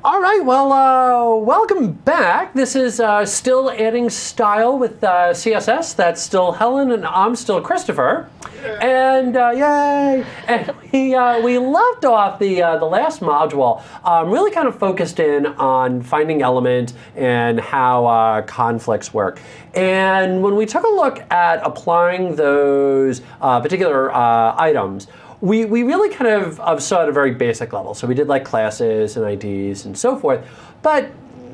All right, well, welcome back. This is still adding style with CSS. That's still Helen, and I'm still Christopher. And yay! And we left off the last module, really kind of focused in on finding element and how conflicts work. And when we took a look at applying those particular items, we really kind of saw at a very basic level. So we did like classes and IDs and so forth. But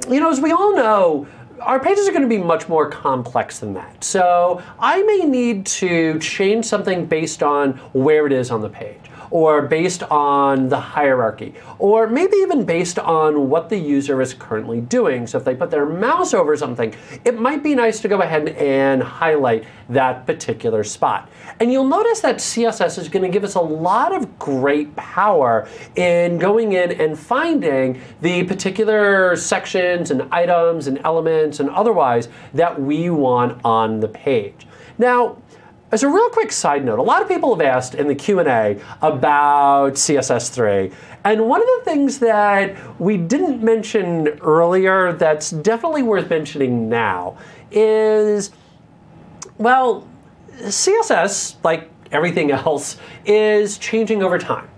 as we all know, our pages are going to be much more complex than that. So I may need to change something based on where it is on the page, or based on the hierarchy, or maybe even based on what the user is currently doing. So if they put their mouse over something, it might be nice to go ahead and highlight that particular spot. And you'll notice that CSS is going to give us a lot of great power in going in and finding the particular sections and items and elements and otherwise that we want on the page. Now, as a real quick side note, a lot of people have asked in the Q&A about CSS3. And one of the things that we didn't mention earlier that's definitely worth mentioning now is, well, CSS, like everything else, is changing over time.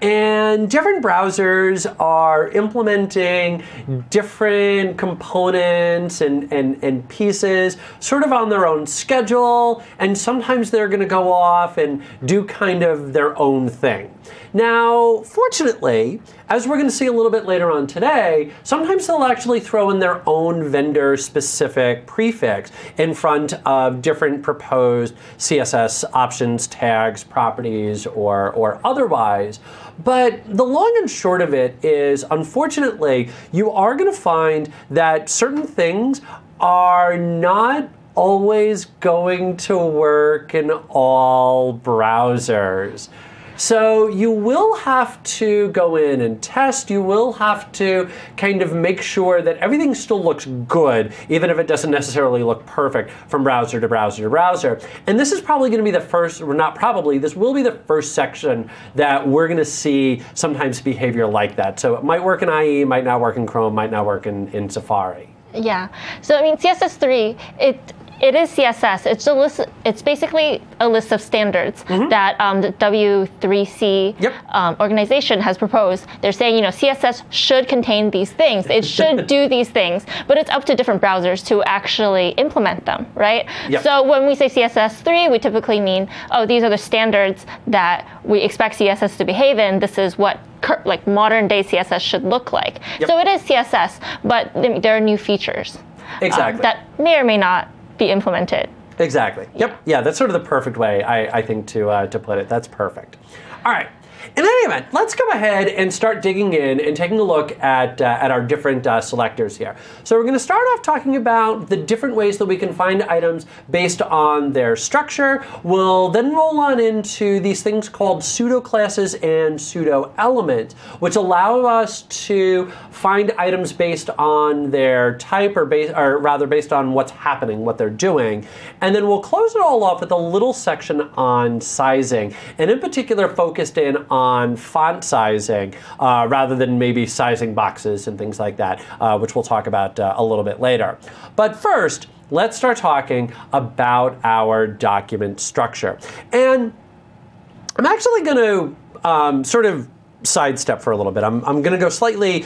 And different browsers are implementing different components and pieces sort of on their own schedule, and sometimes they're going to go off and do kind of their own thing. Now, fortunately, as we're going to see a little bit later on today, sometimes they'll actually throw in their own vendor-specific prefix in front of different proposed CSS options, tags, properties, or otherwise. But the long and short of it is, unfortunately, you are going to find that certain things are not always going to work in all browsers. So you will have to go in and test. You will have to kind of make sure that everything still looks good, even if it doesn't necessarily look perfect from browser to browser to browser. And this is probably going to be the first, or not probably, this will be the first section that we're going to see sometimes behavior like that. So it might work in IE, might not work in Chrome, might not work in Safari. Yeah. So I mean, CSS3, it is CSS. It's a list. It's basically a list of standards that the W3C organization has proposed. They're saying, CSS should contain these things. It should do these things, but it's up to different browsers to actually implement them, right? Yep. So when we say CSS3, we typically mean, oh, these are the standards that we expect CSS to behave in. This is what like modern day CSS should look like. Yep. So it is CSS, but there are new features that may or may not be implemented. Exactly. Yep. Yeah, that's sort of the perfect way, I think, to put it. That's perfect. All right. In any event, let's go ahead and start digging in and taking a look at our different selectors here. So we're going to start off talking about the different ways that we can find items based on their structure. We'll then roll on into these things called pseudo-classes and pseudo-elements, which allow us to find items based on their type, or rather based on what's happening, what they're doing. And then we'll close it all off with a little section on sizing, and in particular focused in on font sizing rather than maybe sizing boxes and things like that, which we'll talk about a little bit later. But first, let's start talking about our document structure. And I'm actually going to sort of sidestep for a little bit. I'm going to go slightly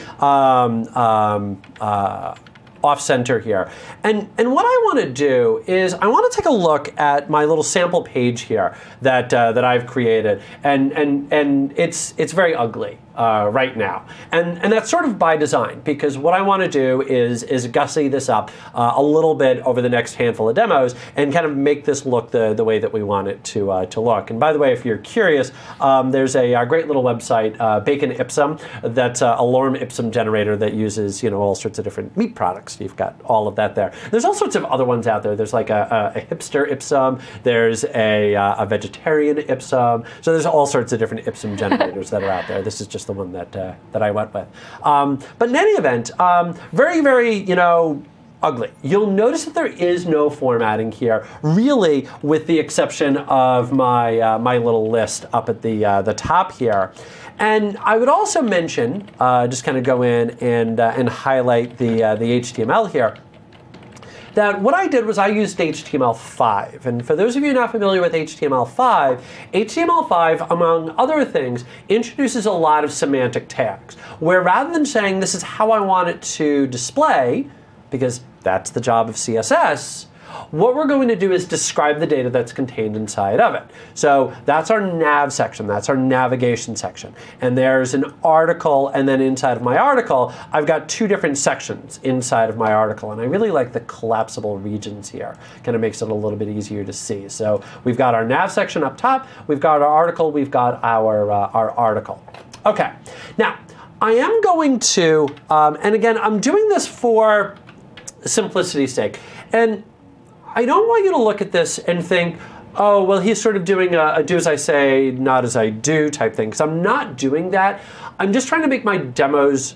off-center here. And what I want to do is I want to take a look at my little sample page here that I've created, and it's very ugly right now, and that's sort of by design, because what I want to do is gussy this up a little bit over the next handful of demos and kind of make this look the way that we want it to look. And by the way, if you're curious, there's a great little website, Bacon Ipsum, that's a lorem ipsum generator that uses all sorts of different meat products. You've got all of that there. There's all sorts of other ones out there. There's like a hipster Ipsum. There's a vegetarian Ipsum. So there's all sorts of different Ipsum generators that are out there. This is just the one that I went with. But in any event, very, very, ugly. You'll notice that there is no formatting here, really, with the exception of my my little list up at the top here. And I would also mention, just kind of go in and highlight the HTML here, that what I did was I used HTML5. And for those of you not familiar with HTML5, HTML5, among other things, introduces a lot of semantic tags, where rather than saying this is how I want it to display, because that's the job of CSS, what we're going to do is describe the data that's contained inside of it. So that's our nav section, that's our navigation section. And there's an article, and then inside of my article, I've got two different sections inside of my article. And I really like the collapsible regions here. Kind of makes it a little bit easier to see. So we've got our nav section up top, we've got our article, we've got our article. Okay, now I am going to, and again, I'm doing this for simplicity's sake. And I don't want you to look at this and think, oh, well, he's sort of doing a do as I say, not as I do type thing, because I'm not doing that. I'm just trying to make my demos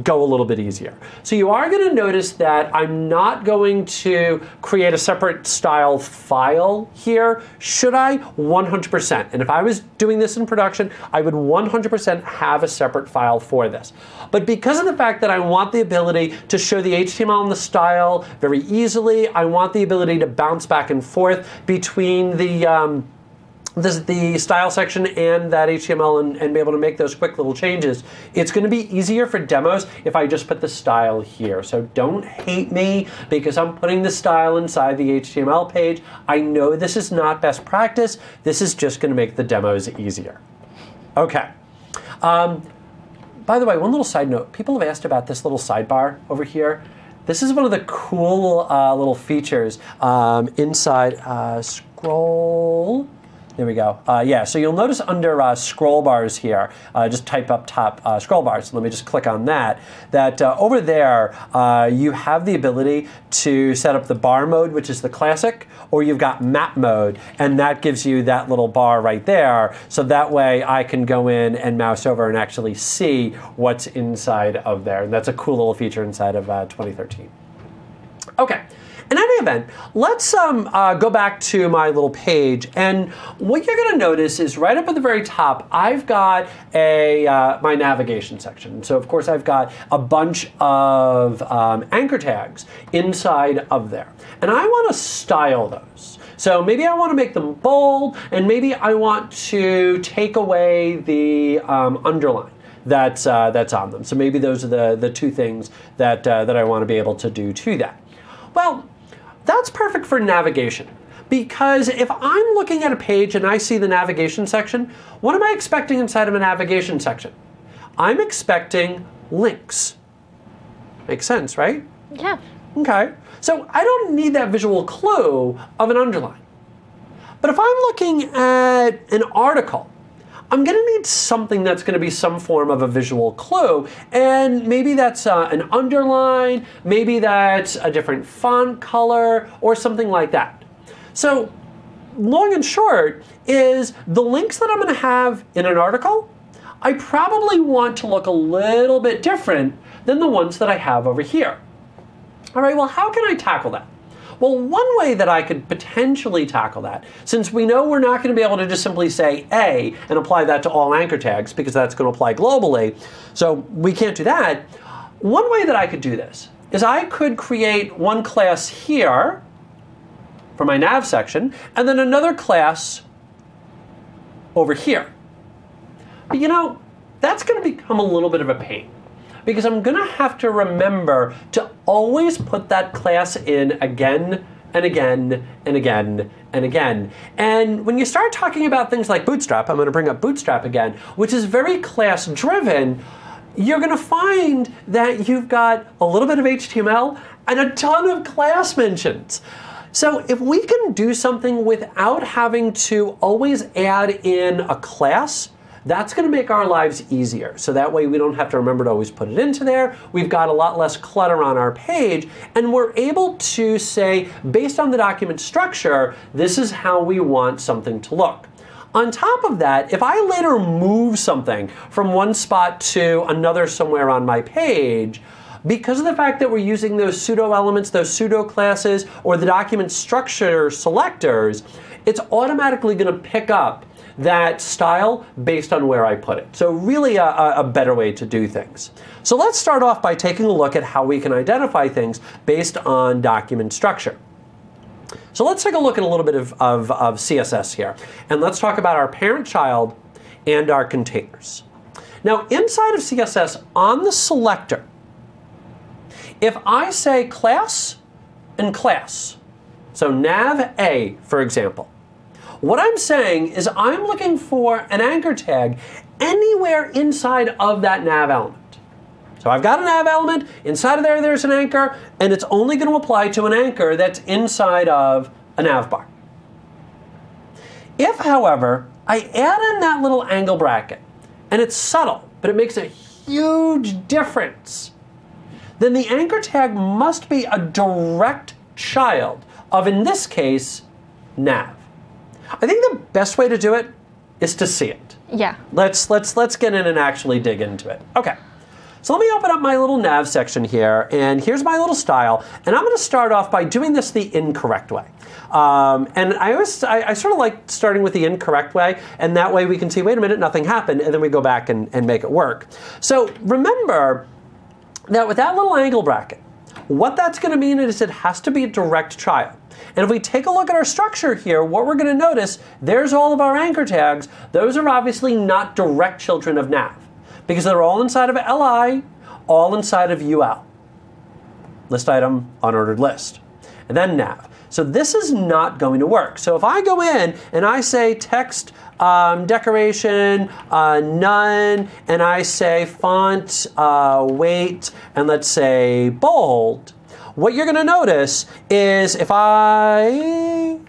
go a little bit easier. So you are going to notice that I'm not going to create a separate style file here. Should I? 100%. And if I was doing this in production, I would 100% have a separate file for this. But because of the fact that I want the ability to show the HTML and the style very easily, I want the ability to bounce back and forth between the style section and that HTML and be able to make those quick little changes, it's going to be easier for demos if I just put the style here. So don't hate me because I'm putting the style inside the HTML page. I know this is not best practice. This is just going to make the demos easier. Okay. By the way, one little side note. People have asked about this little sidebar over here. This is one of the cool little features inside scroll. There we go. Yeah, so you'll notice under scroll bars here, just type up top scroll bars. So let me just click on that. That over there, you have the ability to set up the bar mode, which is the classic, or you've got map mode, and that gives you that little bar right there. So that way I can go in and mouse over and actually see what's inside of there. And that's a cool little feature inside of 2013. Okay. In any event, let's go back to my little page, and what you're going to notice is right up at the very top, I've got my navigation section. So of course I've got a bunch of anchor tags inside of there, and I want to style those. So maybe I want to make them bold, and maybe I want to take away the underline that's on them. So maybe those are the two things that I want to be able to do to that. Well, that's perfect for navigation, because if I'm looking at a page and I see the navigation section, what am I expecting inside of a navigation section? I'm expecting links. Makes sense, right? Yeah. Okay. So I don't need that visual clue of an underline. But if I'm looking at an article, I'm going to need something that's going to be some form of a visual clue, and maybe that's an underline, maybe that's a different font color, or something like that. So long and short is the links that I'm going to have in an article, I probably want to look a little bit different than the ones that I have over here. All right, well, how can I tackle that? Well, one way that I could potentially tackle that, since we know we're not going to be able to just simply say A and apply that to all anchor tags, because that's going to apply globally, so we can't do that. One way that I could do this is I could create one class here for my nav section, and then another class over here. But you know, that's going to become a little bit of a pain, because I'm going to have to remember to always put that class in again and again and again and again. And when you start talking about things like Bootstrap, I'm going to bring up Bootstrap again, which is very class driven, you're going to find that you've got a little bit of HTML and a ton of class mentions. So if we can do something without having to always add in a class, that's going to make our lives easier. So that way we don't have to remember to always put it into there. We've got a lot less clutter on our page, and we're able to say, based on the document structure, this is how we want something to look. On top of that, if I later move something from one spot to another somewhere on my page, because of the fact that we're using those pseudo-elements, those pseudo-classes, or the document structure selectors, it's automatically going to pick up that style based on where I put it. So really a better way to do things. So let's start off by taking a look at how we can identify things based on document structure. So let's take a look at a little bit of CSS here. And let's talk about our parent-child and our containers. Now, inside of CSS, on the selector, if I say class and class, so nav A, for example, what I'm saying is I'm looking for an anchor tag anywhere inside of that nav element. So I've got a nav element, inside of there there's an anchor, and it's only going to apply to an anchor that's inside of a nav bar. If, however, I add in that little angle bracket, and it's subtle, but it makes a huge difference, then the anchor tag must be a direct child of, in this case, nav. I think the best way to do it is to see it. Yeah. Let's get in and actually dig into it. Okay. So let me open up my little nav section here, and here's my little style, and I'm going to start off by doing this the incorrect way. And I sort of like starting with the incorrect way, and that way we can see, wait a minute, nothing happened, and then we go back and make it work. So remember that with that little angle bracket, what that's going to mean is it has to be a direct child. And if we take a look at our structure here, what we're going to notice, there's all of our anchor tags. Those are obviously not direct children of nav, because they're all inside of li, all inside of ul. List item, unordered list, and then nav. So this is not going to work. So if I go in and I say text decoration, none, and I say font, weight, and let's say bold, what you're going to notice is if I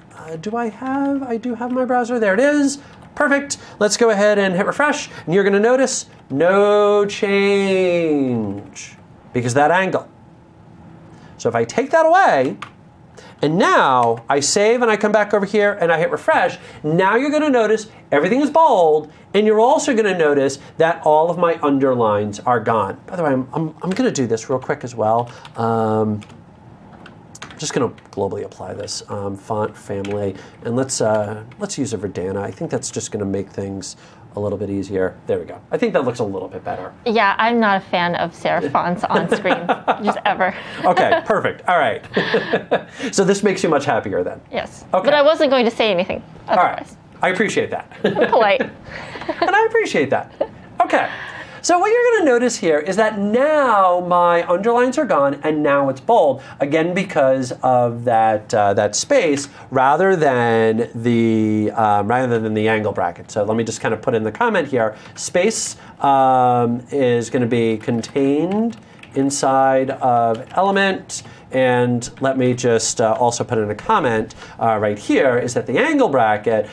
do have my browser, there it is. Perfect. Let's go ahead and hit refresh, and you're going to notice no change because that angle. So if I take that away, and now I save and I come back over here and I hit refresh, now you're going to notice everything is bold, and you're also going to notice that all of my underlines are gone. By the way, I'm going to do this real quick as well. I'm just going to globally apply this font family, and let's use a Verdana. I think that's just going to make things a little bit easier. There we go. I think that looks a little bit better. Yeah, I'm not a fan of serif fonts on screen, just ever. Okay, perfect. All right. So this makes you much happier then? Yes. Okay. But I wasn't going to say anything otherwise. All right. I appreciate that. I'm polite. And I appreciate that. Okay. So what you're going to notice here is that now my underlines are gone, and now it's bold, again because of that space rather than the angle bracket. So let me just kind of put in the comment here. Space is going to be contained inside of element. And let me just also put in a comment right here, is that the angle bracket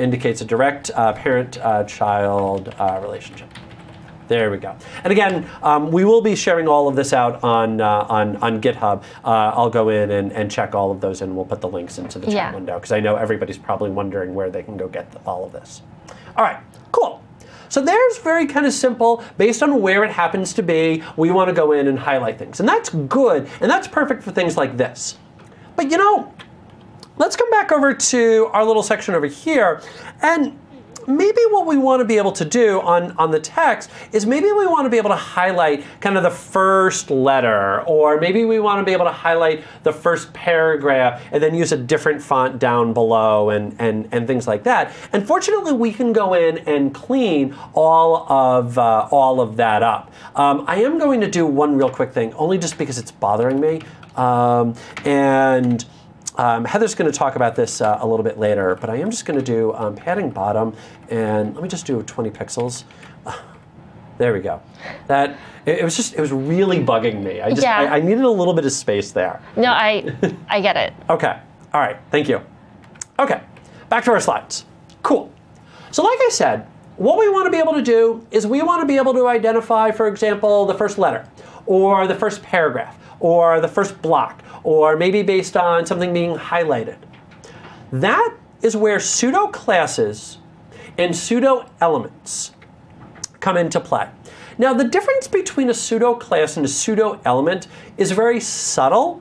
indicates a direct parent-child relationship. There we go. And again, we will be sharing all of this out on GitHub. I'll go in and check all of those, and we'll put the links into the chat window, because I know everybody's probably wondering where they can go get all of this. All right, cool. So there's very kind of simple, based on where it happens to be, we want to go in and highlight things. And that's good, and that's perfect for things like this. But you know, let's come back over to our little section over here, and maybe what we want to be able to do on the text is maybe we want to be able to highlight kind of the first letter, or maybe we want to be able to highlight the first paragraph and then use a different font down below and things like that. And fortunately, we can go in and clean all of that up. I am going to do one real quick thing, only just because it's bothering me. Heather's going to talk about this a little bit later, but I am just going to do padding bottom, and let me just do 20 pixels. There we go. That it was really bugging me. I needed a little bit of space there. No, I get it. Okay. All right. Thank you. Okay. Back to our slides. Cool. So like I said, what we want to be able to do is we want to be able to identify, for example, the first letter, or the first paragraph, or the first block, or maybe based on something being highlighted. That is where pseudo-classes and pseudo-elements come into play. Now, the difference between a pseudo-class and a pseudo-element is very subtle,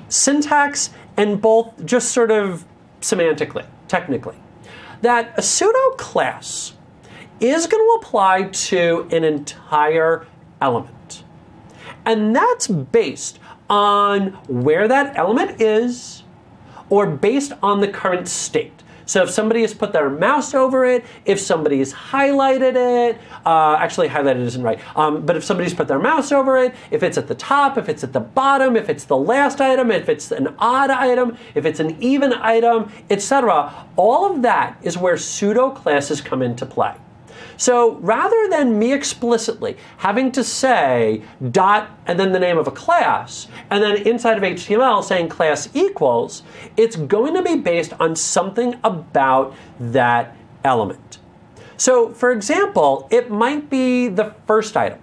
syntax, and both just sort of semantically, technically. that a pseudo-class is going to apply to an entire element. And that's based on where that element is or based on the current state. So if somebody has put their mouse over it, if somebody has highlighted it, actually highlighted isn't right, but if somebody's put their mouse over it, if it's at the top, if it's at the bottom, if it's the last item, if it's an odd item, if it's an even item, etc., all of that is where pseudo-classes come into play. So rather than me explicitly having to say dot and then the name of a class, and then inside of HTML saying class equals, it's going to be based on something about that element. So for example, it might be the first item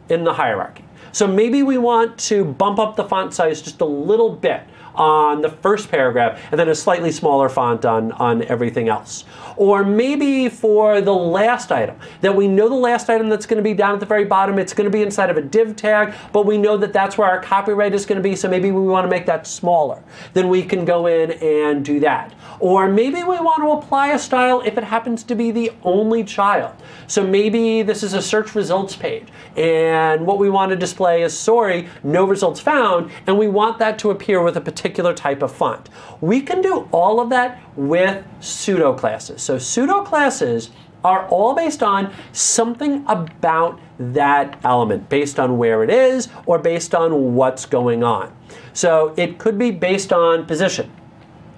in the hierarchy. So maybe we want to bump up the font size just a little bit on the first paragraph and then a slightly smaller font on everything else. Or maybe for the last item, that we know the last item that's going to be down at the very bottom, it's going to be inside of a div tag, but we know that that's where our copyright is going to be, so maybe we want to make that smaller. Then we can go in and do that. Or maybe we want to apply a style if it happens to be the only child. So maybe this is a search results page, and what we want to display is, sorry, no results found, and we want that to appear with a particular type of font. We can do all of that with pseudo-classes. So pseudo-classes are all based on something about that element, based on where it is or based on what's going on. So it could be based on position.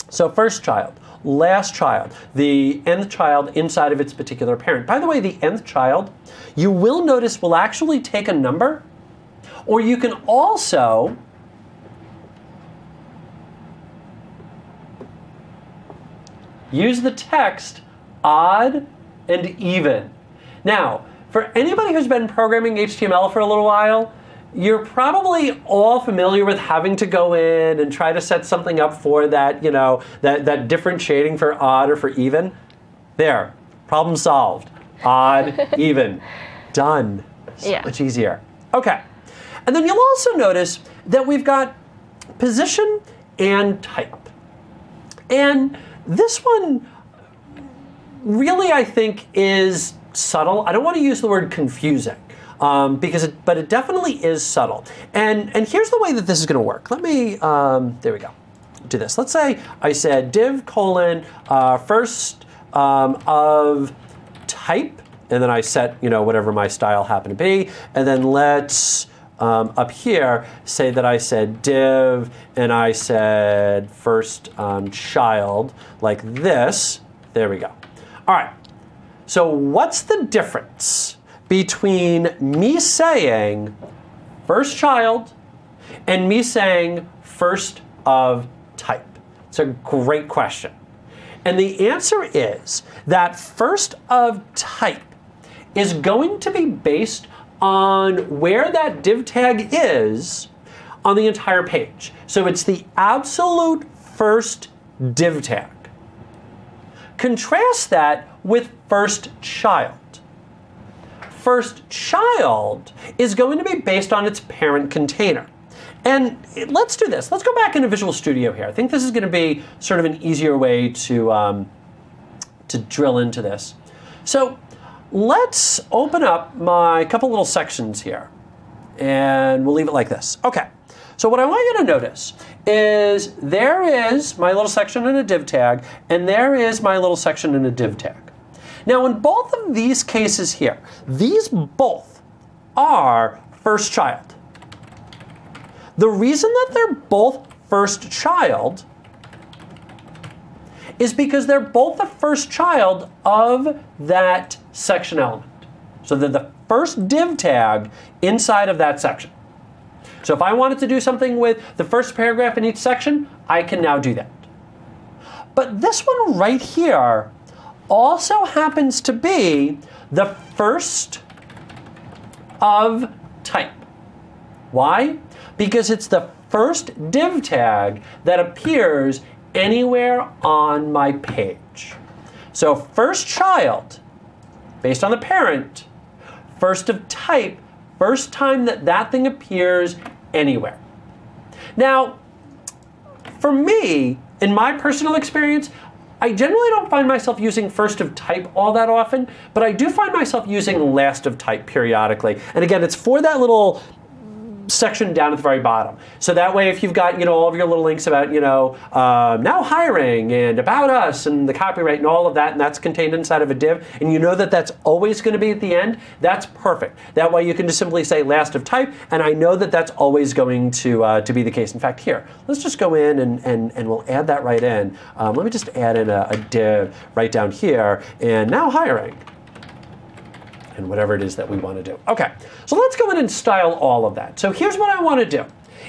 So first child, last child, the nth child inside of its particular parent. By the way, the nth child, you will notice, will actually take a number, or you can also use the text odd and even. Now, for anybody who's been programming HTML for a little while, you're probably all familiar with having to go in and try to set something up for that, you know, that different shading for odd or for even. There, problem solved. Odd, even, done. So much easier. Okay, and then you'll also notice that we've got position and type. And this one really, I think, is subtle. I don't want to use the word confusing, but it definitely is subtle. And here's the way that this is going to work. Let me, there we go, do this. Let's say I said div colon first of type, and then I set, you know, whatever my style happened to be, and then let's up here say that I said div and I said first child like this. There we go. All right, so what's the difference between me saying first child and me saying first of type? It's a great question. And the answer is that first of type is going to be based on where that div tag is on the entire page. So it's the absolute first div tag. Contrast that with first child. First child is going to be based on its parent container. And let's do this. Let's go back into Visual Studio here. I think this is going to be sort of an easier way to drill into this. So let's open up my couple little sections here, and we'll leave it like this. Okay, so what I want you to notice is there is my little section in a div tag, and there is my little section in a div tag. Now in both of these cases here, these both are first child. The reason that they're both first child is because they're both the first child of that section element. So they're the first div tag inside of that section. So if I wanted to do something with the first paragraph in each section, I can now do that. But this one right here also happens to be the first of type. Why? Because it's the first div tag that appears anywhere on my page. So first child, based on the parent, first of type, first time that that thing appears anywhere. Now, for me, in my personal experience, I generally don't find myself using first of type all that often, but I do find myself using last of type periodically. And again, it's for that little section down at the very bottom. So that way, if you've got, all of your little links about, now hiring and about us and the copyright and all of that, and that's contained inside of a div, and you know that that's always going to be at the end, that's perfect. That way you can just simply say last of type, and I know that that's always going to be the case. In fact, here, let's just go in and we'll add that right in. Let me just add in a div right down here, and now hiring. And whatever it is that we want to do. Okay, so let's go in and style all of that. So here's what I want to do,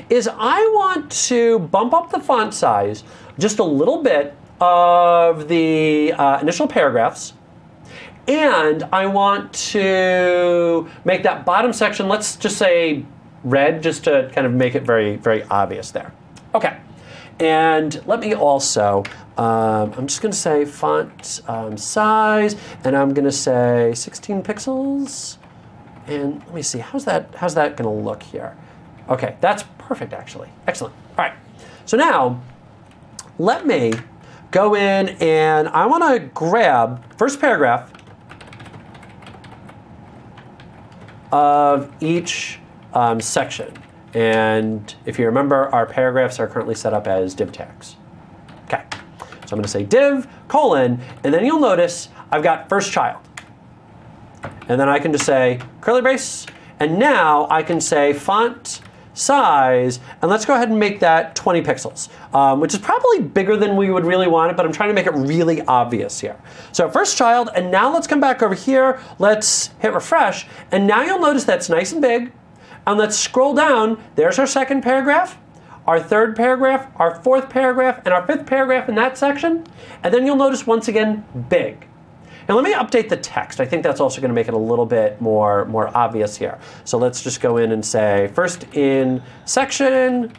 is I want to bump up the font size just a little bit of the initial paragraphs, and I want to make that bottom section, let's just say red, just to kind of make it very, very obvious there. Okay, and let me also, I'm just going to say font size, and I'm going to say 16 pixels. And let me see, how's that going to look here? Okay, that's perfect, actually. Excellent. All right. So now, let me go in, and I want to grab first paragraph of each section. And if you remember, our paragraphs are currently set up as div tags. Okay. So I'm going to say div, colon, and then you'll notice I've got first child. And then I can just say curly brace, and now I can say font size, and let's go ahead and make that 20 pixels, which is probably bigger than we would really want it, but I'm trying to make it really obvious here. So first child, and now let's come back over here, let's hit refresh, and now you'll notice that's nice and big, and let's scroll down, there's our second paragraph, our third paragraph, our fourth paragraph, and our fifth paragraph in that section. And then you'll notice once again, big. Now let me update the text. I think that's also going to make it a little bit more obvious here. So let's just go in and say first in section,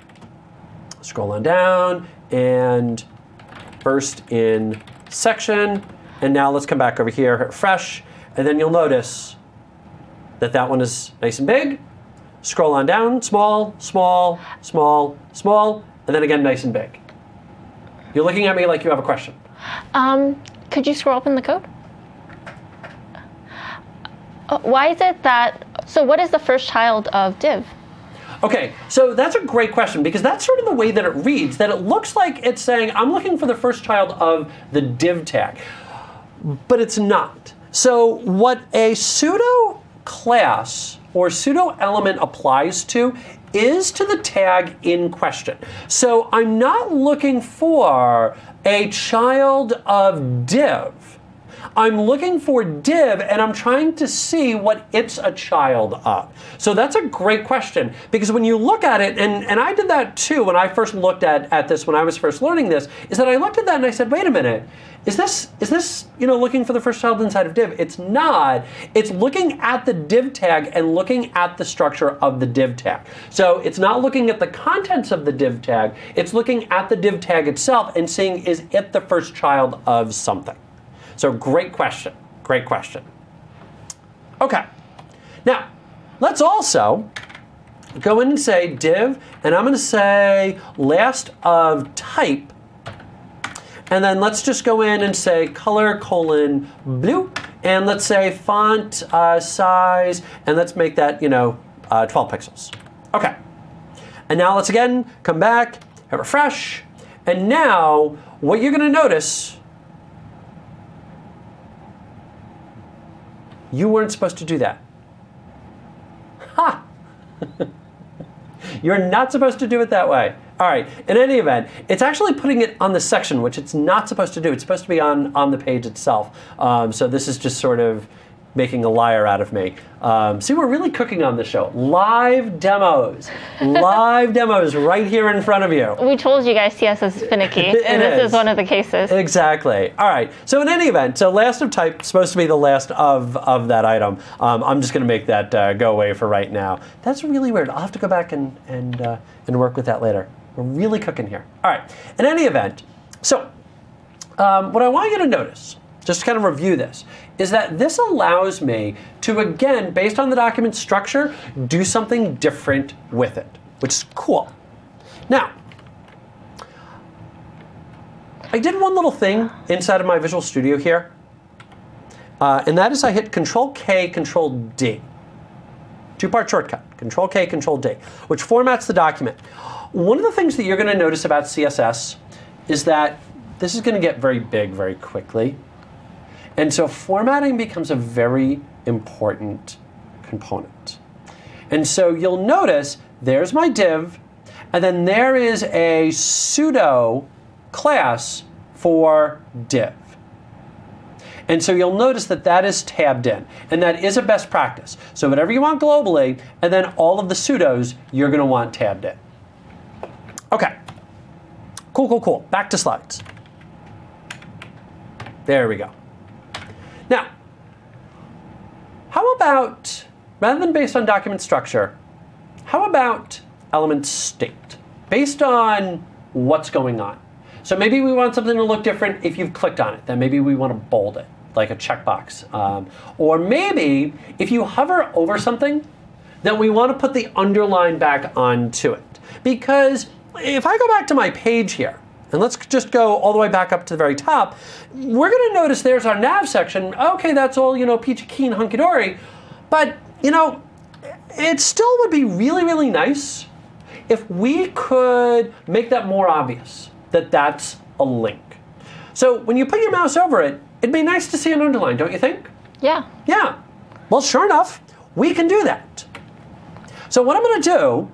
scroll on down, and first in section. And now let's come back over here, hit refresh, and then you'll notice that that one is nice and big. Scroll on down, small, small, small, small, and then again, nice and big. You're looking at me like you have a question. Could you scroll up in the code? Why is it that, so what is the first child of div? Okay, so that's a great question, because that's sort of the way that it reads, that it looks like it's saying, I'm looking for the first child of the div tag, but it's not. So what a pseudo class or pseudo element applies to is to the tag in question. So I'm not looking for a child of div. I'm looking for div, and I'm trying to see what it's a child of. So that's a great question, because when you look at it, and I did that too when I first looked at this, when I was first learning this, is that I looked at that and I said, wait a minute, is this looking for the first child inside of div? It's not. It's looking at the div tag and looking at the structure of the div tag. So it's not looking at the contents of the div tag, it's looking at the div tag itself and seeing, is it the first child of something? So great question, great question. Okay, now let's also go in and say div, and I'm going to say last of type, and then let's just go in and say color colon blue, and let's say font size, and let's make that 12 pixels. Okay, and now let's again come back, hit refresh, and now what you're going to notice, you weren't supposed to do that. Ha! You're not supposed to do it that way. All right, in any event, it's actually putting it on the section, which it's not supposed to do. It's supposed to be on the page itself. So this is just sort of making a liar out of me. See, we're really cooking on this show. Live demos. Live demos right here in front of you. We told you guys CSS is finicky, and this is one of the cases. Exactly. All right. So in any event, so last of type is supposed to be the last of that item. I'm just going to make that go away for right now. That's really weird. I'll have to go back and work with that later. We're really cooking here. All right. In any event, so what I want you to notice, just to kind of review this, is that this allows me to, again, based on the document structure, do something different with it, which is cool. Now, I did one little thing inside of my Visual Studio here, and that is I hit Control-K, Control-D. Two-part shortcut, Control-K, Control-D, which formats the document. One of the things that you're going to notice about CSS is that this is going to get very big very quickly. And so formatting becomes a very important component. And so you'll notice there's my div, and then there is a pseudo class for div. And so you'll notice that that is tabbed in, and that is a best practice. So whatever you want globally, and then all of the pseudos you're going to want tabbed in. Okay, cool, cool, cool. Back to slides. There we go. Now, how about, rather than based on document structure, how about element state, based on what's going on? So maybe we want something to look different if you've clicked on it. Then maybe we want to bold it, like a checkbox. Or maybe if you hover over something, then we want to put the underline back onto it. Because if I go back to my page here, and let's just go all the way back up to the very top, we're going to notice there's our nav section. Okay, that's all, peachy keen, hunky-dory. But, it still would be really, really nice if we could make that more obvious, that that's a link. So when you put your mouse over it, it'd be nice to see an underline, don't you think? Yeah. Yeah. Well, sure enough, we can do that. So what I'm going to do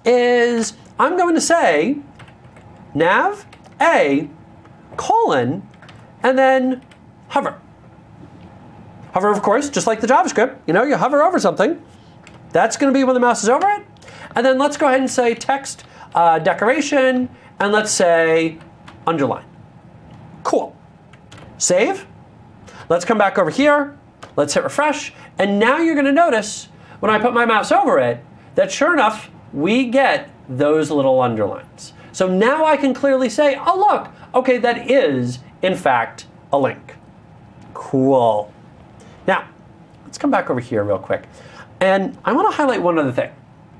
is I'm going to say nav a colon and then hover. Hover, of course, just like the JavaScript. You hover over something. That's going to be when the mouse is over it. And then let's go ahead and say text decoration, and let's say underline. Cool. Save. Let's come back over here. Let's hit refresh. And now you're going to notice when I put my mouse over it that sure enough, we get those little underlines. So now I can clearly say, oh, look, okay, that is, in fact, a link. Cool. Now, let's come back over here real quick. And I want to highlight one other thing.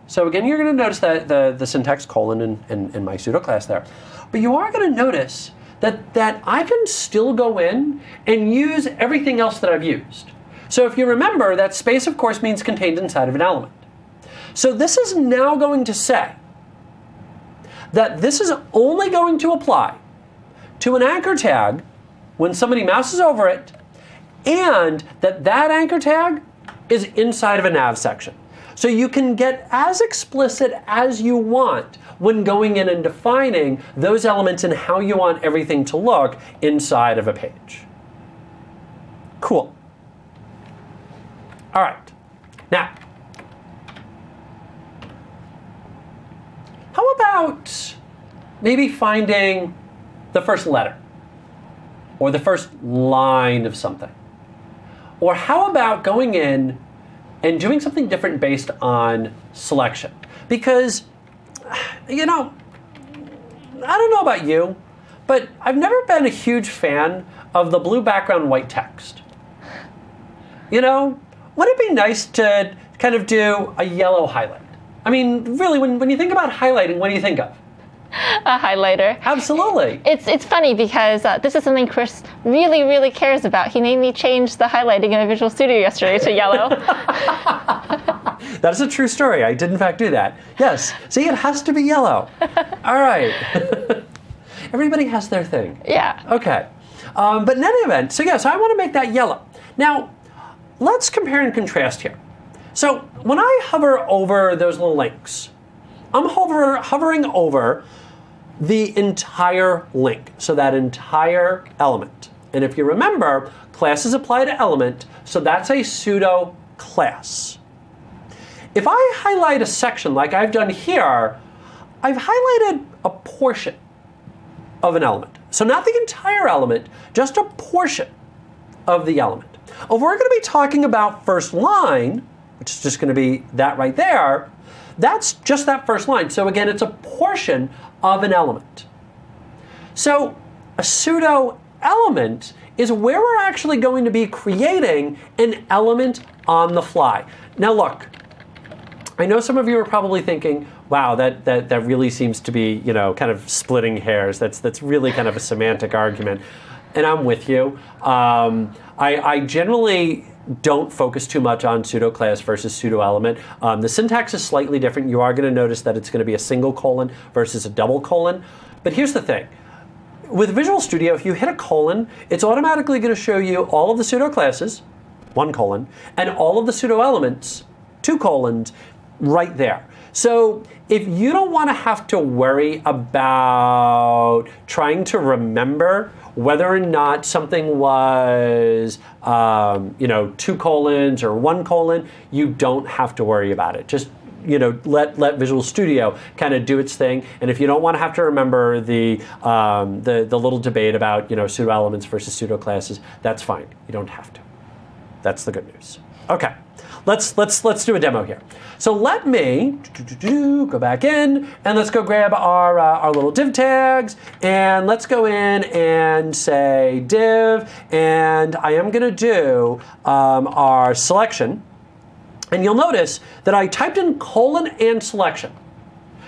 So again, you're going to notice that the syntax colon in my pseudo class there. But you are going to notice that I can still go in and use everything else that I've used. So if you remember, that space, of course, means contained inside of an element. So this is now going to say that this is only going to apply to an anchor tag when somebody mouses over it, and that anchor tag is inside of a nav section. So you can get as explicit as you want when going in and defining those elements and how you want everything to look inside of a page. Cool. All right. Now, how about maybe finding the first letter or the first line of something? Or how about going in and doing something different based on selection? Because, I don't know about you, but I've never been a huge fan of the blue background white text. Would it be nice to kind of do a yellow highlight? I mean, really, when you think about highlighting, what do you think of? A highlighter. Absolutely. It's funny because this is something Chris really, really cares about. He made me change the highlighting in Visual Studio yesterday to yellow. That is a true story. I did, in fact, do that. Yes. See, it has to be yellow. All right. Everybody has their thing. Yeah. Okay. But in any event, so I want to make that yellow. Now, let's compare and contrast here. So when I hover over those little links, I'm hovering over the entire link, so that entire element. And if you remember, classes apply to element, so that's a pseudo class. If I highlight a section like I've done here, I've highlighted a portion of an element. So not the entire element, just a portion of the element. If we're going to be talking about first line, which is just going to be that right there, that's just that first line. So again, it's a portion of an element. So a pseudo element is where we're actually going to be creating an element on the fly. Now look, I know some of you are probably thinking, wow, that really seems to be, kind of splitting hairs. That's really kind of a semantic argument. And I'm with you. I generally don't focus too much on pseudo-class versus pseudo-element. The syntax is slightly different. You are going to notice that it's going to be a single colon versus a double colon. But here's the thing. With Visual Studio, if you hit a colon, it's automatically going to show you all of the pseudo-classes, 1 colon, and all of the pseudo-elements, 2 colons, right there. So if you don't want to have to worry about trying to remember whether or not something was, 2 colons or 1 colon, you don't have to worry about it. Just let Visual Studio kind of do its thing. And if you don't want to have to remember the little debate about pseudo-elements versus pseudo-classes, that's fine. You don't have to. That's the good news. Okay. Let's do a demo here. So let me go back in and let's go grab our little div tags and let's go in and say div, and I am going to do our selection, and you'll notice that I typed in colon and selection.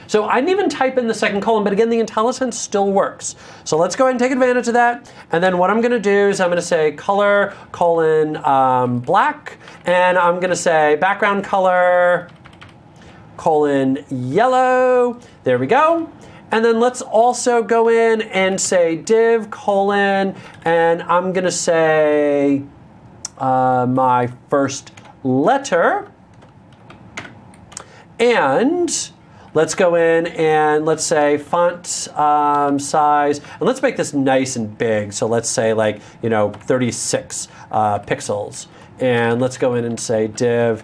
So I didn't even type in the second colon, but again, the IntelliSense still works. So let's go ahead and take advantage of that. And then what I'm going to do is I'm going to say color colon black, and I'm going to say background color colon yellow. There we go. And then let's also go in and say div colon, and I'm going to say my first letter, and let's go in and let's say font size, and let's make this nice and big. So let's say 36 pixels. And let's go in and say div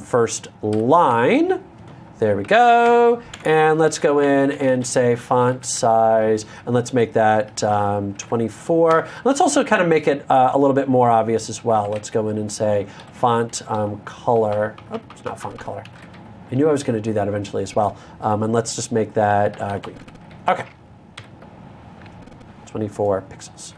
first line. There we go. And let's go in and say font size, and let's make that 24. Let's also kind of make it a little bit more obvious as well. Let's go in and say font color. Oh, it's not font color. I knew I was going to do that eventually as well. And let's just make that green. Okay. 24 pixels.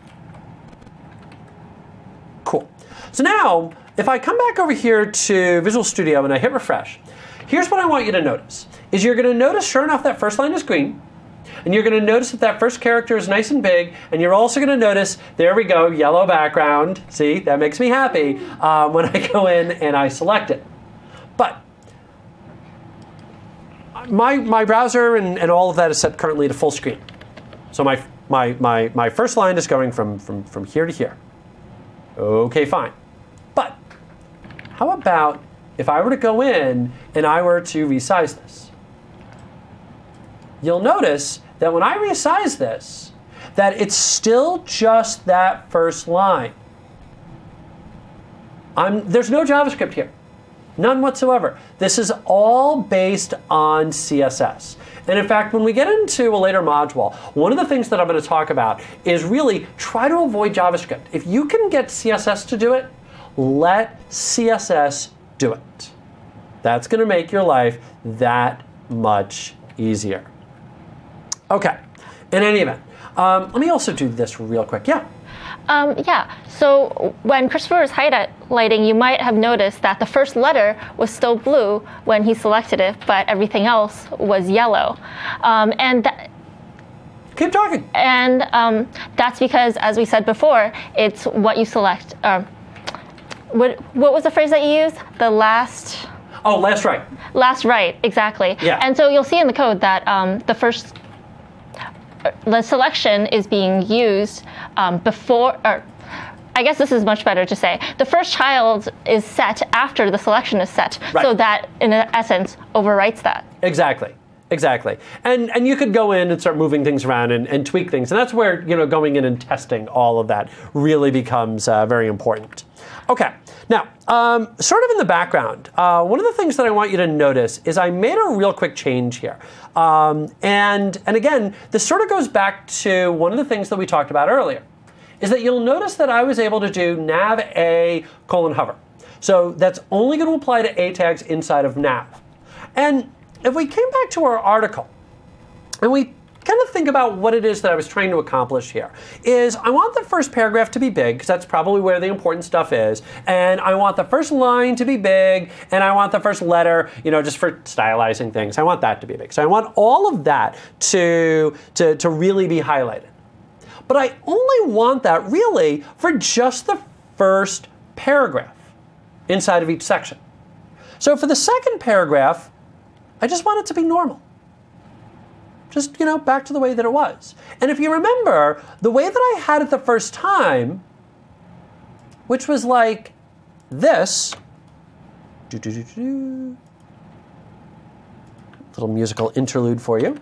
Cool. So now, if I come back over here to Visual Studio and I hit refresh, here's what I want you to notice. Is you're going to notice, sure enough, that first line is green. And you're going to notice that first character is nice and big. And you're also going to notice, there we go, yellow background. See, that makes me happy when I go in and I select it. But my browser and all of that is set currently to full screen. So my first line is going from here to here. Okay, fine. But how about if I were to go in and I were to resize this? You'll notice that when I resize this, that it's still just that first line. There's no JavaScript here. None whatsoever. This is all based on CSS. And in fact, when we get into a later module, one of the things that I'm going to talk about is really try to avoid JavaScript. If you can get CSS to do it, let CSS do it. That's going to make your life that much easier. Okay. In any event, let me also do this real quick. Yeah. So when Christopher was highlighting, you might have noticed that the first letter was still blue when he selected it, but everything else was yellow. Keep talking. And that's because, as we said before, it's what you select. What was the phrase that you used? The last... Oh, last right. Last right, exactly. Yeah. And so you'll see in the code that the selection is being used before, or I guess this is much better to say, the first child is set after the selection is set, right. So that, in essence, overwrites that. Exactly. Exactly. And you could go in and start moving things around and tweak things. And that's where, going in and testing all of that really becomes very important. Okay. Now, sort of in the background, one of the things that I want you to notice is I made a real quick change here. And again, this sort of goes back to one of the things that we talked about earlier, is that you'll notice that I was able to do nav a : hover. So that's only going to apply to a tags inside of nav. And if we came back to our article and we kind of think about what it is that I was trying to accomplish here. Is I want the first paragraph to be big, because that's probably where the important stuff is, and I want the first line to be big, and I want the first letter, just for stylizing things, I want that to be big. So I want all of that to really be highlighted. But I only want that really for just the first paragraph inside of each section. So for the second paragraph, I just want it to be normal. Just, back to the way that it was. And if you remember, the way that I had it the first time, which was like this, little musical interlude for you.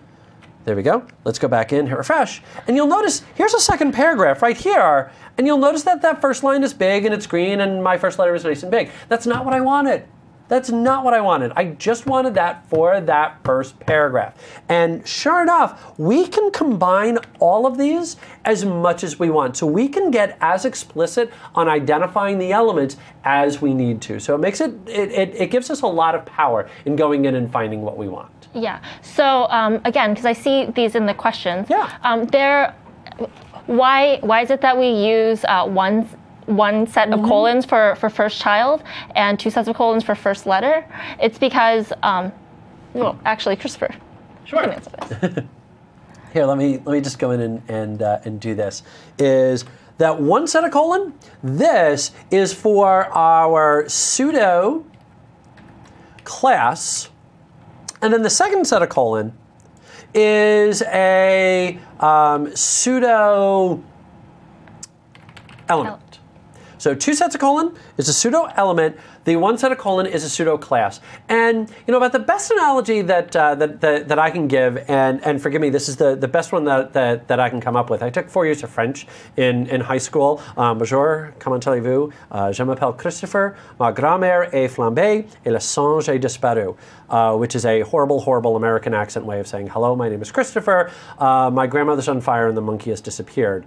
There we go. Let's go back in, hit refresh. And you'll notice, here's a second paragraph right here, and you'll notice that that first line is big and it's green and my first letter is nice and big. That's not what I wanted. That's not what I wanted. I just wanted that for that first paragraph. And sure enough, we can combine all of these as much as we want. So we can get as explicit on identifying the elements as we need to. So it makes it gives us a lot of power in going in and finding what we want. Yeah. So again, because I see these in the questions. Yeah. Why is it that we use one set of colons for first child and two sets of colons for first letter? It's because, well, actually, Christopher, sure. You can answer this. Here, let me just go in and do this. Is that one set of colon? This is for our pseudo class, and then the second set of colon is a pseudo element. So two sets of colon is a pseudo element. The one set of colon is a pseudo class. And about the best analogy that I can give, and forgive me, this is the best one that I can come up with. I took 4 years of French in high school. Bonjour, comment allez-vous? Je m'appelle Christopher. Ma grand-mère est flambée et le singe est disparu, which is a horrible, horrible American accent way of saying hello. My name is Christopher. My grandmother's on fire and the monkey has disappeared.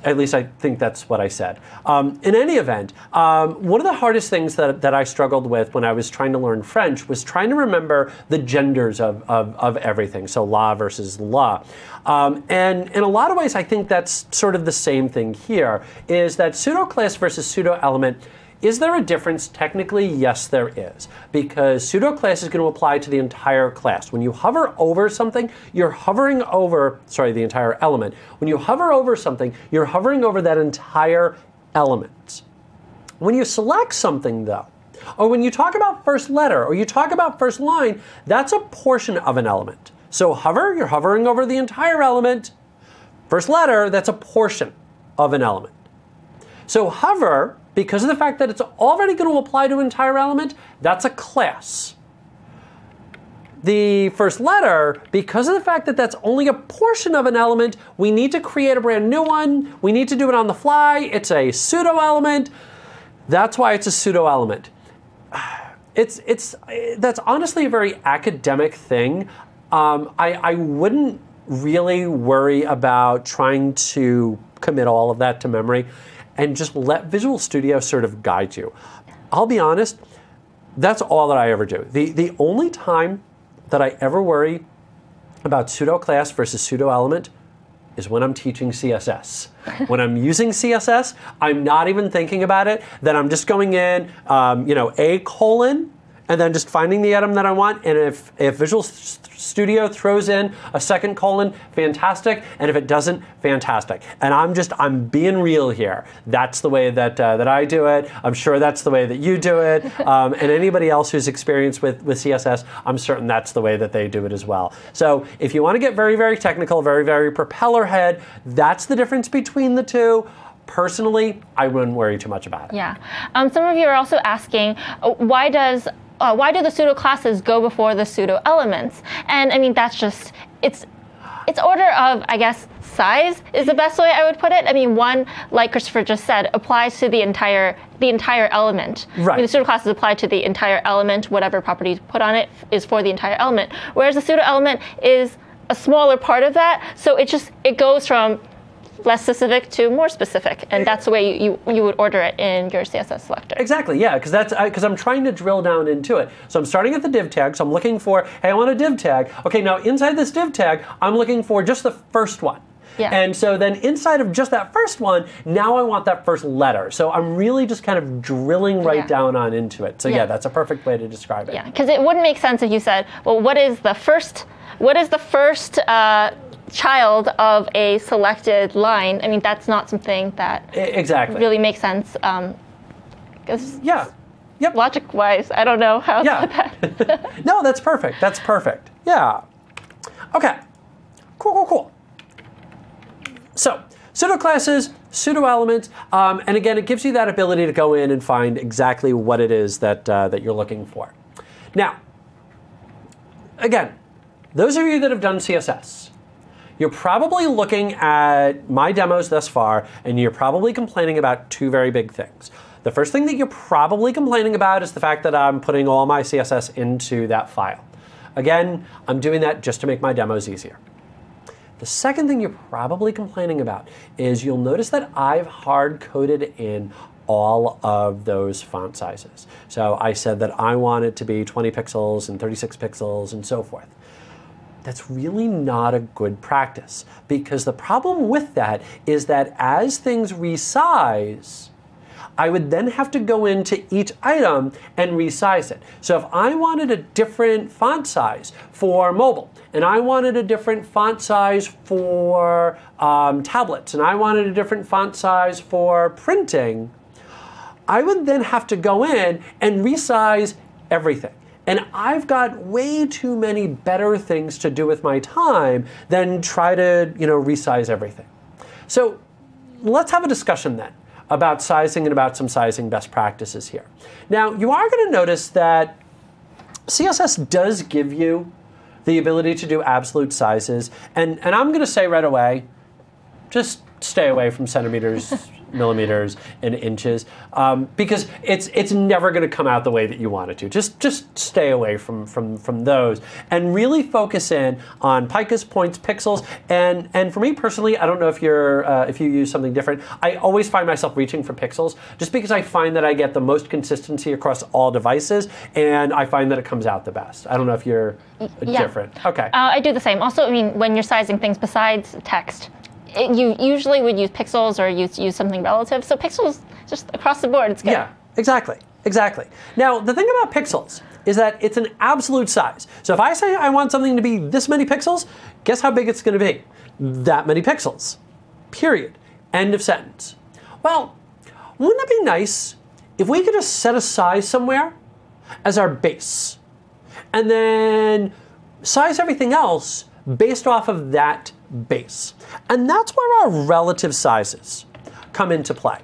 At least I think that's what I said. In any event, one of the hardest things that I struggled with when I was trying to learn French was trying to remember the genders of everything. So la versus la. And in a lot of ways, I think that's sort of the same thing here, is that pseudo-class versus pseudo-element. Is there a difference? Technically, yes, there is. Because pseudo-class is going to apply to the entire class. When you hover over something, you're hovering over, the entire element. When you hover over something, you're hovering over that entire element. When you select something, though, or when you talk about first letter, or you talk about first line, that's a portion of an element. So hover, you're hovering over the entire element. First letter, that's a portion of an element. So hover, because of the fact that it's already going to apply to an entire element, that's a class. The first letter, because of the fact that that's only a portion of an element, we need to create a brand new one. We need to do it on the fly. It's a pseudo-element. That's why it's a pseudo-element. That's honestly a very academic thing. I wouldn't really worry about trying to commit all of that to memory, and just let Visual Studio sort of guide you. I'll be honest, that's all that I ever do. The only time that I ever worry about pseudo-class versus pseudo-element is when I'm teaching CSS. When I'm using CSS, I'm not even thinking about it. Then I'm just going in, a colon, and then just finding the item that I want. And if Visual Studio throws in a second colon, fantastic. And if it doesn't, fantastic. And I'm being real here. That's the way that I do it. I'm sure that's the way that you do it. And anybody else who's experienced with CSS, I'm certain that's the way that they do it as well. So if you want to get very, very technical, very, very propeller head, that's the difference between the two. Personally, I wouldn't worry too much about it. Yeah. Some of you are also asking, why do the pseudo classes go before the pseudo elements? And I mean, that's just, it's order of, I guess, size is the best way I would put it. I mean, one, like Christopher just said, applies to the entire element. Right. I mean, the pseudo classes apply to the entire element. Whatever properties put on it is for the entire element. Whereas the pseudo element is a smaller part of that. So it goes from less specific to more specific, and that's the way you would order it in your CSS selector. Exactly, yeah, because I'm trying to drill down into it. So I'm starting at the div tag, so I'm looking for, hey, I want a div tag. Okay, now inside this div tag, I'm looking for just the first one. Yeah. And so then inside of just that first one, now I want that first letter. So I'm really just kind of drilling right down on into it. So yeah, that's a perfect way to describe it. Yeah, because it wouldn't make sense if you said, well, what is the first child of a selected line? I mean, that's not something that really makes sense. Yep. Logic-wise, I don't know how that. No, that's perfect. That's perfect. Yeah. Okay. Cool. So, pseudo-classes, pseudo-elements, and again, it gives you that ability to go in and find exactly what it is that you're looking for. Now, again, those of you that have done CSS, you're probably looking at my demos thus far, and you're probably complaining about two very big things. The first thing that you're probably complaining about is the fact that I'm putting all my CSS into that file. Again, I'm doing that just to make my demos easier. The second thing you're probably complaining about is you'll notice that I've hard-coded in all of those font sizes. So I said that I want it to be 20 pixels and 36 pixels and so forth. That's really not a good practice, because the problem with that is that as things resize, I would then have to go into each item and resize it. So if I wanted a different font size for mobile, and I wanted a different font size for tablets, and I wanted a different font size for printing, I would then have to go in and resize everything. And I've got way too many better things to do with my time than try to, resize everything. So let's have a discussion then about sizing and about some sizing best practices here. Now, you are going to notice that CSS does give you the ability to do absolute sizes. And I'm going to say right away, just stay away from centimeters, millimeters, and inches, because it's never going to come out the way that you want it to. Just stay away from those, and really focus in on picas, points, pixels, and for me personally, I don't know if you use something different. I always find myself reaching for pixels, just because I find that I get the most consistency across all devices, and I find that it comes out the best. I don't know if you're different. Okay. I do the same. Also, I mean, when you're sizing things besides text, you usually would use pixels or use something relative. So pixels, just across the board, it's good. Yeah, exactly. Now, the thing about pixels is that it's an absolute size. So if I say I want something to be this many pixels, guess how big it's going to be? That many pixels. Period. End of sentence. Well, wouldn't it be nice if we could just set a size somewhere as our base, and then size everything else based off of that base? And that's where our relative sizes come into play.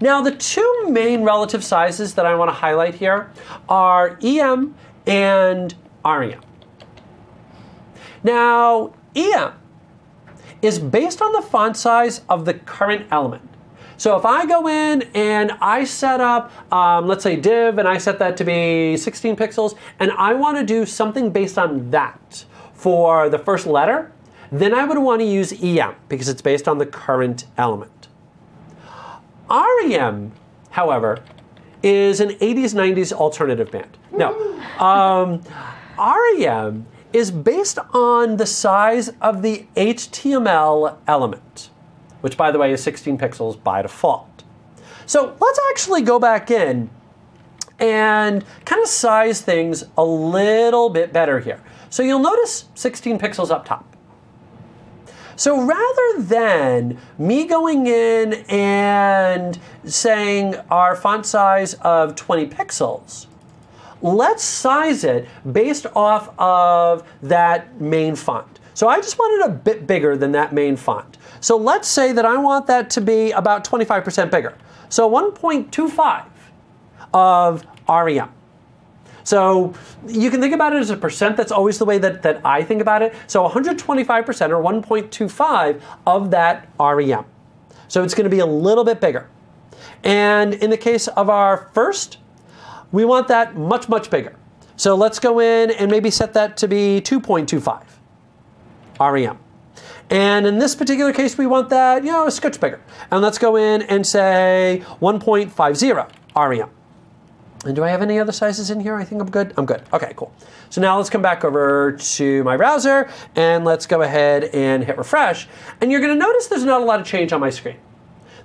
Now, the two main relative sizes that I want to highlight here are EM and REM. Now, EM is based on the font size of the current element. So if I go in and I set up, let's say div, and I set that to be 16 pixels, and I want to do something based on that for the first letter, then I would want to use EM because it's based on the current element. REM, however, is an 80s, 90s alternative band. No, REM is based on the size of the HTML element, which, by the way, is 16 pixels by default. So let's actually go back in and kind of size things a little bit better here. So you'll notice 16 pixels up top. So rather than me going in and saying our font size of 20 pixels, let's size it based off of that main font. So I just want it a bit bigger than that main font. So let's say that I want that to be about 25% bigger. So 1.25 of REM. So you can think about it as a percent. That's always the way that I think about it. So 125% or 1.25 of that REM. So it's going to be a little bit bigger. And in the case of our first, we want that much, much bigger. So let's go in and maybe set that to be 2.25 REM. And in this particular case, we want that, a scotch bigger. And let's go in and say 1.50 REM. And do I have any other sizes in here? I think I'm good. I'm good. Okay, cool. So now let's come back over to my browser and let's go ahead and hit refresh. And you're going to notice there's not a lot of change on my screen,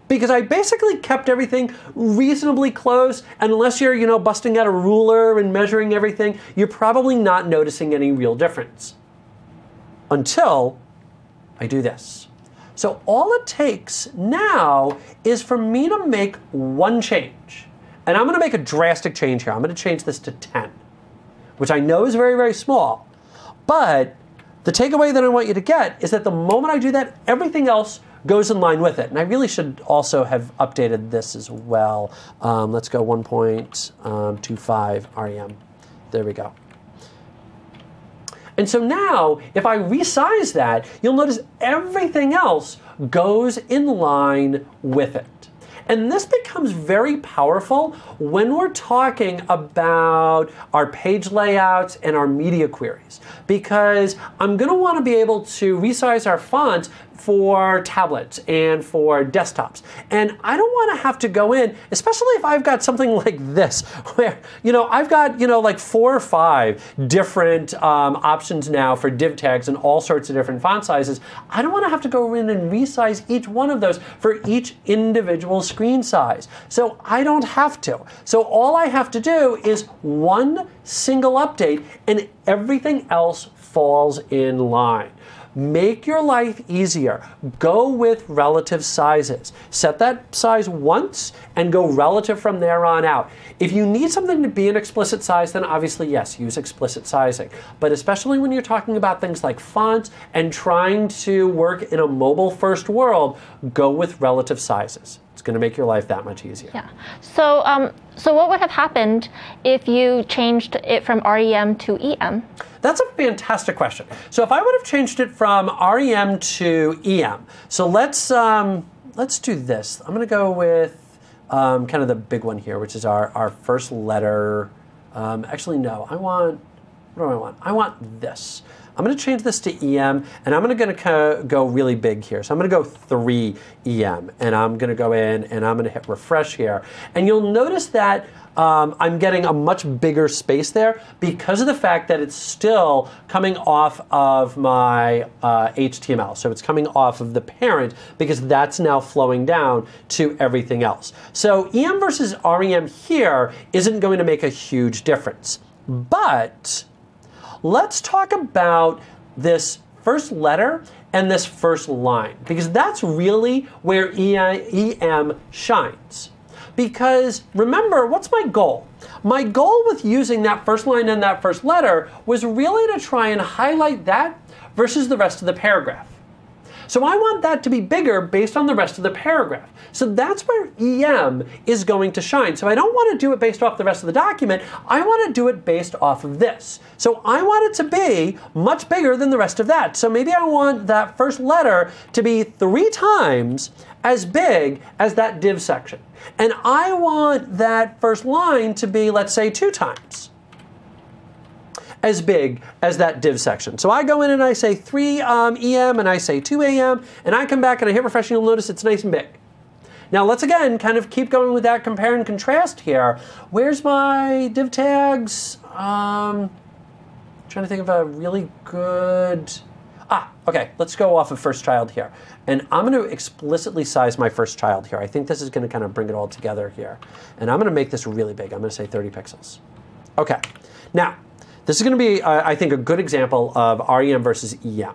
because I basically kept everything reasonably close. And unless you're, busting out a ruler and measuring everything, you're probably not noticing any real difference until I do this. So all it takes now is for me to make one change. And I'm going to make a drastic change here. I'm going to change this to 10, which I know is very, very small. But the takeaway that I want you to get is that the moment I do that, everything else goes in line with it. And I really should also have updated this as well. Let's go 1.25 REM. There we go. And so now, if I resize that, you'll notice everything else goes in line with it. And this becomes very powerful when we're talking about our page layouts and our media queries, because I'm going to want to be able to resize our fonts for tablets and for desktops. And I don't want to have to go in, especially if I've got something like this, where, I've got, like 4 or 5 different options now for div tags and all sorts of different font sizes. I don't want to have to go in and resize each one of those for each individual screen size. So I don't have to. So all I have to do is one single update and everything else falls in line. Make your life easier. Go with relative sizes. Set that size once and go relative from there on out. If you need something to be an explicit size, then obviously, yes, use explicit sizing. But especially when you're talking about things like fonts and trying to work in a mobile-first world, go with relative sizes. It's going to make your life that much easier. Yeah. So what would have happened if you changed it from REM to EM? That's a fantastic question. So if I would have changed it from REM to EM, so let's do this. I'm going to go with kind of the big one here, which is our first letter. Actually, no. What do I want? I want this. I'm going to change this to EM, and I'm going to go really big here. So I'm going to go 3 EM, and I'm going to go in, and I'm going to hit refresh here. And you'll notice that I'm getting a much bigger space there because of the fact that it's still coming off of my HTML. So it's coming off of the parent because that's now flowing down to everything else. So EM versus REM here isn't going to make a huge difference. But let's talk about this first letter and this first line, because that's really where EM shines. Because remember, what's my goal? My goal with using that first line and that first letter was really to try and highlight that versus the rest of the paragraph. So I want that to be bigger based on the rest of the paragraph. So that's where EM is going to shine. So I don't want to do it based off the rest of the document. I want to do it based off of this. So I want it to be much bigger than the rest of that. So maybe I want that first letter to be 3 times as big as that div section. And I want that first line to be, let's say, 2 times as big as that div section. So I go in and I say 3 EM and I say 2 AM, and I come back and I hit refresh, and you'll notice it's nice and big. Now let's again kind of keep going with that compare and contrast here. Where's my div tags? Trying to think of a really good... okay, let's go off of first child here. And I'm going to explicitly size my first child here. I think this is going to kind of bring it all together here. And I'm going to make this really big. I'm going to say 30 pixels. Okay, now this is going to be, I think, a good example of REM versus EM.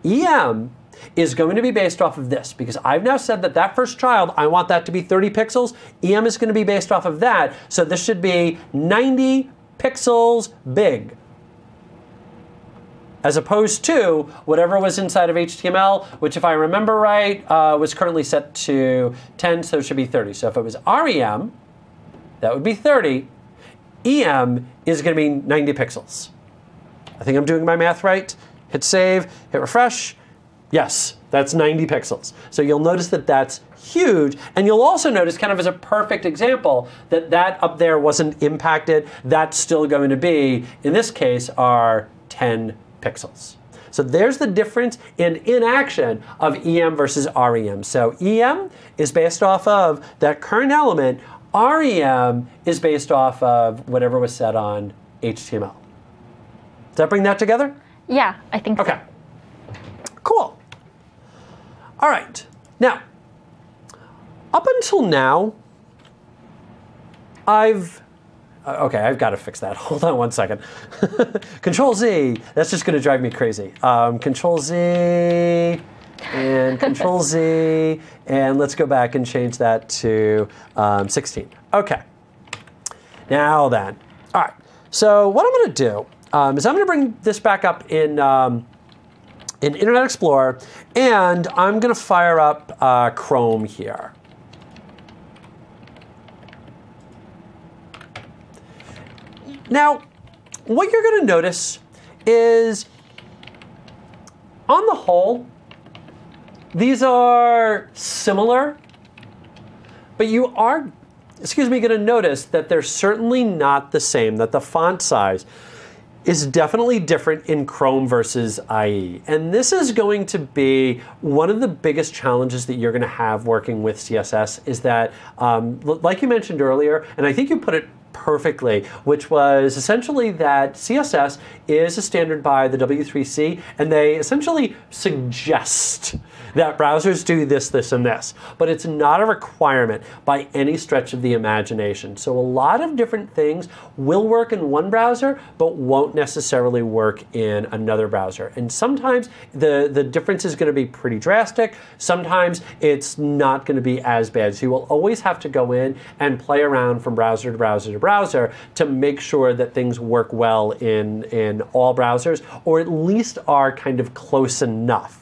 EM is going to be based off of this, because I've now said that that first child, I want that to be 30 pixels. EM is going to be based off of that. So this should be 90 pixels big, as opposed to whatever was inside of HTML, which, if I remember right, was currently set to 10, so it should be 30. So if it was REM, that would be 30. EM is going to be 90 pixels. I think I'm doing my math right. Hit save, hit refresh. Yes, that's 90 pixels. So you'll notice that that's huge, and you'll also notice, kind of as a perfect example, that that up there wasn't impacted. That's still going to be, in this case, our 10 pixels. So there's the difference in inaction of EM versus REM. So EM is based off of that current element. REM is based off of whatever was said on HTML. Does that bring that together? Yeah, I think so. Okay. Cool. All right. Now, up until now, I've got to fix that. Hold on one second. Control Z. That's just going to drive me crazy. Control Z and Control Z, and let's go back and change that to 16. Okay. Now then. All right. So what I'm going to do is I'm going to bring this back up in Internet Explorer, and I'm going to fire up Chrome here. Now, what you're going to notice is, on the whole, these are similar, but you are, going to notice that they're certainly not the same, that the font size is definitely different in Chrome versus IE. And this is going to be one of the biggest challenges that you're going to have working with CSS is that, like you mentioned earlier, and I think you put it perfectly, which was essentially that CSS is a standard by the W3C, and they essentially suggest that browsers do this, this, and this. But it's not a requirement by any stretch of the imagination. So a lot of different things will work in one browser, but won't necessarily work in another browser. And sometimes the difference is going to be pretty drastic. Sometimes it's not going to be as bad. So you will always have to go in and play around from browser to browser to browser to make sure that things work well in all browsers, or at least are kind of close enough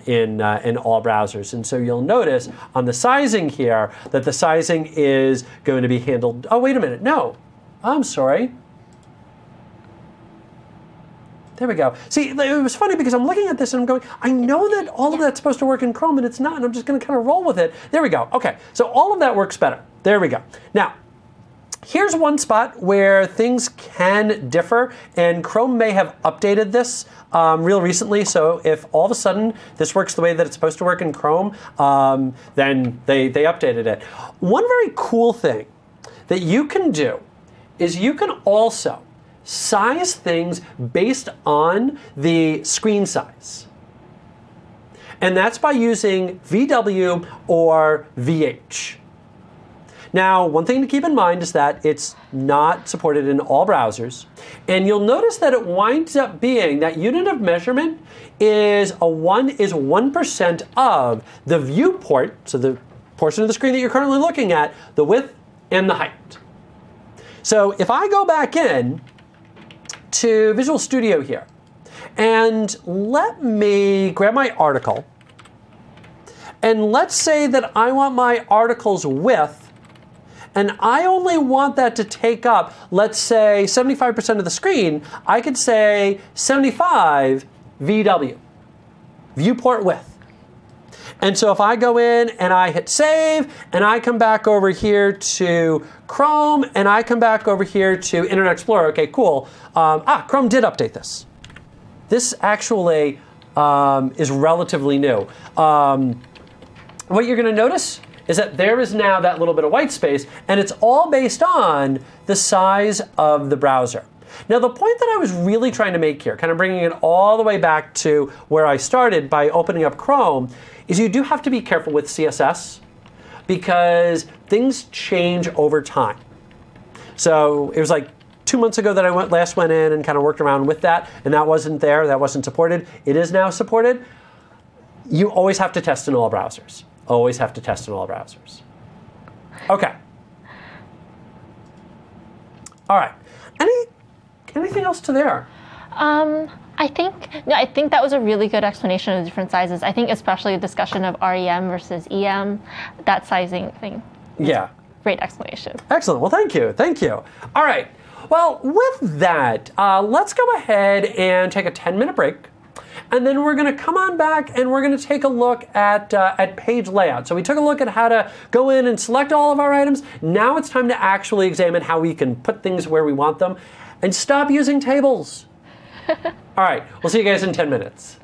in all browsers. And so you'll notice on the sizing here that the sizing is going to be handled. Oh, wait a minute. No, I'm sorry. There we go. See, it was funny because I'm looking at this and I'm going, I know that all of that's supposed to work in Chrome, and it's not, and I'm just going to kind of roll with it. There we go. Okay, so all of that works better. There we go. Now, here's one spot where things can differ, and Chrome may have updated this real recently. So if all of a sudden this works the way that it's supposed to work in Chrome, then they updated it. One very cool thing that you can do is you can also size things based on the screen size. And that's by using VW or VH. Now, one thing to keep in mind is that it's not supported in all browsers. And you'll notice that it winds up being that unit of measurement is 1% of the viewport, so the portion of the screen that you're currently looking at, the width and the height. So if I go back in to Visual Studio here, and let me grab my article, and let's say that I want my article's width, and I only want that to take up, let's say, 75% of the screen, I could say 75 VW, viewport width. And so if I go in and I hit save, and I come back over here to Chrome, and I come back over here to Internet Explorer, okay, cool. Chrome did update this. This actually is relatively new. What you're going to notice is that there is now that little bit of white space, and it's all based on the size of the browser. Now, the point that I was really trying to make here, kind of bringing it all the way back to where I started by opening up Chrome, is you do have to be careful with CSS because things change over time. So it was like 2 months ago that I last went in and kind of worked around with that, and that wasn't there, that wasn't supported. It is now supported. You always have to test in all browsers. Always have to test in all browsers. Okay. All right. Anything else to there? I think that was a really good explanation of the different sizes. I think especially a discussion of REM versus EM, that sizing thing. Yeah. Great explanation. Excellent. Well, thank you. Thank you. All right. Well, with that, let's go ahead and take a 10-minute break. And then we're going to come on back and we're going to take a look at page layout. So we took a look at how to go in and select all of our items. Now it's time to actually examine how we can put things where we want them and stop using tables. All right, we'll see you guys in 10 minutes.